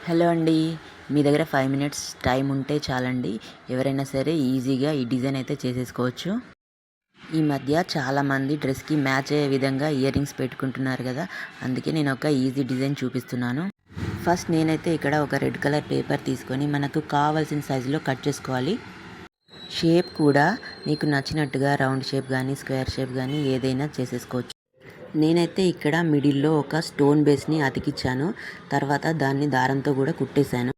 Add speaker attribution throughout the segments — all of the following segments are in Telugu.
Speaker 1: హలో అండి. మీ దగ్గర 5 మినిట్స్ టైం ఉంటే చాలండి. ఎవరైనా సరే ఈజీగా ఈ డిజైన్ అయితే చేసేసుకోవచ్చు. ఈ మధ్య చాలామంది డ్రెస్‌కి మ్యాచ్ అయ్యే విధంగా ఇయర్ రింగ్స్ పెట్టుకుంటున్నారు కదా! అందుకే నేను ఒక ఈజీ డిజైన్ చూపిస్తున్నాను. ఫస్ట్ నేనైతే ఇక్కడ ఒక రెడ్ కలర్ పేపర్ తీసుకొని మనకు కావాల్సిన సైజులో కట్ చేసుకోవాలి. షేప్ కూడా మీకు నచ్చినట్టుగా రౌండ్ షేప్ కానీ, స్క్వేర్ షేప్ కానీ ఏదైనా చేసేసుకోవచ్చు. నేనైతే ఇక్కడ మిడిల్‌లో ఒక స్టోన్ బేస్‌ని అతికించాను. తర్వాత దాన్ని దారంతో కూడా కుట్టేశాను.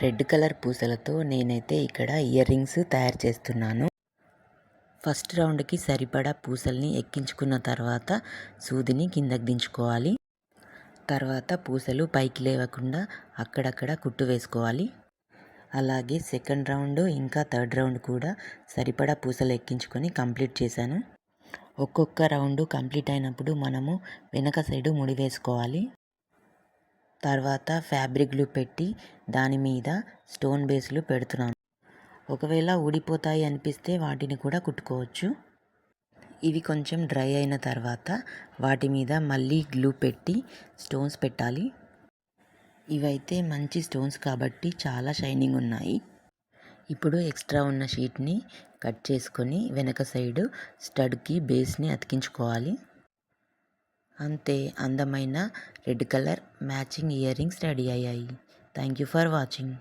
Speaker 1: రెడ్ కలర్ పూసలతో నేనైతే ఇక్కడ ఇయర్ రింగ్స్ తయారు చేస్తున్నాను. ఫస్ట్ రౌండ్కి సరిపడా పూసల్ని ఎక్కించుకున్న తర్వాత సూదిని కిందకి దించుకోవాలి. తర్వాత పూసలు పైకి లేవకుండా అక్కడక్కడ కుట్టు వేసుకోవాలి. అలాగే సెకండ్ రౌండ్ ఇంకా థర్డ్ రౌండ్ కూడా సరిపడా పూసలు ఎక్కించుకొని కంప్లీట్ చేశాను. ఒక్కొక్క రౌండ్ కంప్లీట్ అయినప్పుడు మనము వెనక సైడు ముడి వేసుకోవాలి. తర్వాత ఫ్యాబ్రిక్ గ్లూ పెట్టి దాని మీద స్టోన్ బేస్లు పెడుతున్నాను. ఒకవేళ ఊడిపోతాయి అనిపిస్తే వాటిని కూడా కుట్టుకోవచ్చు. ఇవి కొంచెం డ్రై అయిన తర్వాత వాటి మీద మళ్ళీ గ్లూ పెట్టి స్టోన్స్ పెట్టాలి. ఇవైతే మంచి స్టోన్స్ కాబట్టి చాలా షైనింగ్ ఉన్నాయి. ఇప్పుడు ఎక్స్ట్రా ఉన్న షీట్ని కట్ చేసుకొని వెనక సైడు స్టడ్కి బేస్ని అతికించుకోవాలి. అంతే, అందమైన red colour matching ear rings ready అయ్యాయి. Thank you for watching.